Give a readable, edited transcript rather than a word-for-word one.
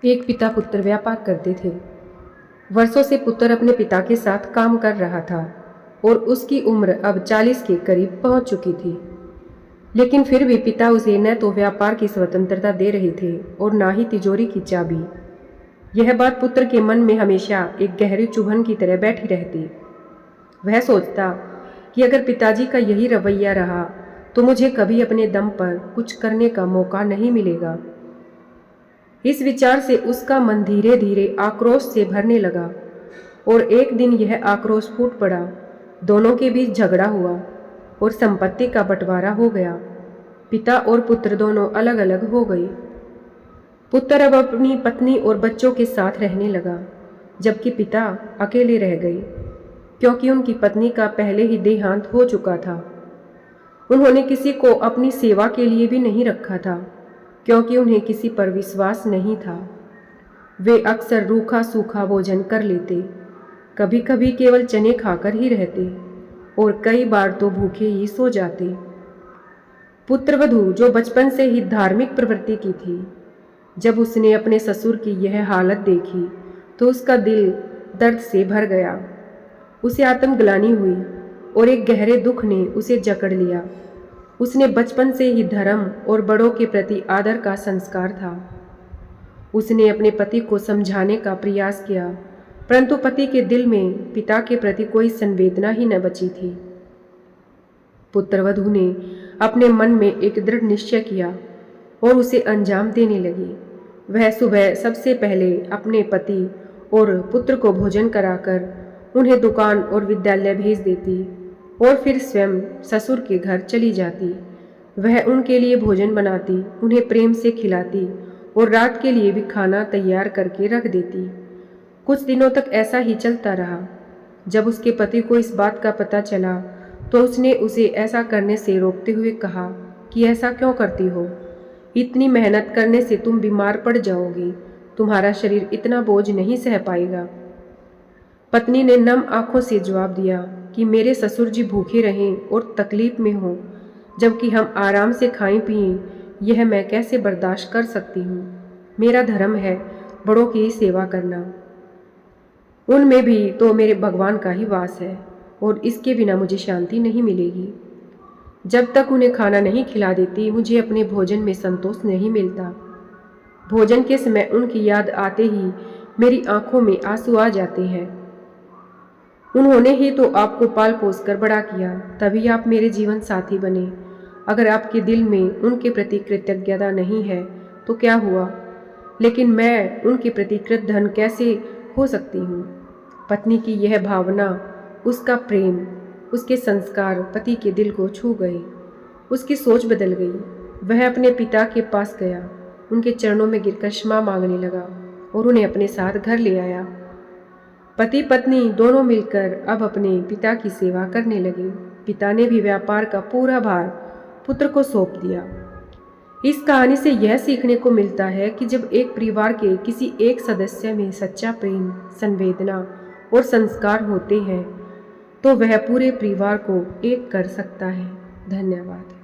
एक पिता पुत्र व्यापार करते थे। वर्षों से पुत्र अपने पिता के साथ काम कर रहा था और उसकी उम्र अब 40 के करीब पहुंच चुकी थी। लेकिन फिर भी पिता उसे न तो व्यापार की स्वतंत्रता दे रहे थे और न ही तिजोरी की चाबी। यह बात पुत्र के मन में हमेशा एक गहरी चुभन की तरह बैठी रहती। वह सोचता कि अगर पिताजी का यही रवैया रहा तो मुझे कभी अपने दम पर कुछ करने का मौका नहीं मिलेगा। इस विचार से उसका मन धीरे धीरे आक्रोश से भरने लगा और एक दिन यह आक्रोश फूट पड़ा। दोनों के बीच झगड़ा हुआ और संपत्ति का बंटवारा हो गया। पिता और पुत्र दोनों अलग अलग हो गए। पुत्र अब अपनी पत्नी और बच्चों के साथ रहने लगा, जबकि पिता अकेले रह गए, क्योंकि उनकी पत्नी का पहले ही देहांत हो चुका था। उन्होंने किसी को अपनी सेवा के लिए भी नहीं रखा था, क्योंकि उन्हें किसी पर विश्वास नहीं था। वे अक्सर रूखा सूखा भोजन कर लेते, कभी कभी केवल चने खाकर ही रहते और कई बार तो भूखे ही सो जाते। पुत्रवधू, जो बचपन से ही धार्मिक प्रवृत्ति की थी, जब उसने अपने ससुर की यह हालत देखी तो उसका दिल दर्द से भर गया। उसे आत्मग्लानि हुई और एक गहरे दुख ने उसे जकड़ लिया। उसने बचपन से ही धर्म और बड़ों के प्रति आदर का संस्कार था। उसने अपने पति को समझाने का प्रयास किया, परंतु पति के दिल में पिता के प्रति कोई संवेदना ही न बची थी। पुत्रवधू ने अपने मन में एक दृढ़ निश्चय किया और उसे अंजाम देने लगी। वह सुबह सबसे पहले अपने पति और पुत्र को भोजन कराकर उन्हें दुकान और विद्यालय भेज देती और फिर स्वयं ससुर के घर चली जाती। वह उनके लिए भोजन बनाती, उन्हें प्रेम से खिलाती और रात के लिए भी खाना तैयार करके रख देती। कुछ दिनों तक ऐसा ही चलता रहा। जब उसके पति को इस बात का पता चला तो उसने उसे ऐसा करने से रोकते हुए कहा कि ऐसा क्यों करती हो? इतनी मेहनत करने से तुम बीमार पड़ जाओगी, तुम्हारा शरीर इतना बोझ नहीं सह पाएगा। पत्नी ने नम आंखों से जवाब दिया कि मेरे ससुर जी भूखे रहें और तकलीफ में हों, जबकि हम आराम से खाएं पिएं, यह मैं कैसे बर्दाश्त कर सकती हूँ। मेरा धर्म है बड़ों की सेवा करना, उनमें भी तो मेरे भगवान का ही वास है और इसके बिना मुझे शांति नहीं मिलेगी। जब तक उन्हें खाना नहीं खिला देती मुझे अपने भोजन में संतोष नहीं मिलता। भोजन के समय उनकी याद आते ही मेरी आंखों में आंसू आ जाते हैं। उन्होंने ही तो आपको पाल पोस कर बड़ा किया, तभी आप मेरे जीवन साथी बने। अगर आपके दिल में उनके प्रति कृतज्ञता नहीं है तो क्या हुआ, लेकिन मैं उनके प्रति कृतधन कैसे हो सकती हूँ। पत्नी की यह भावना, उसका प्रेम, उसके संस्कार पति के दिल को छू गए। उसकी सोच बदल गई। वह अपने पिता के पास गया, उनके चरणों में गिरकर क्षमा मांगने लगा और उन्हें अपने साथ घर ले आया। पति पत्नी दोनों मिलकर अब अपने पिता की सेवा करने लगे। पिता ने भी व्यापार का पूरा भार पुत्र को सौंप दिया। इस कहानी से यह सीखने को मिलता है कि जब एक परिवार के किसी एक सदस्य में सच्चा प्रेम, संवेदना और संस्कार होते हैं तो वह पूरे परिवार को एक कर सकता है। धन्यवाद।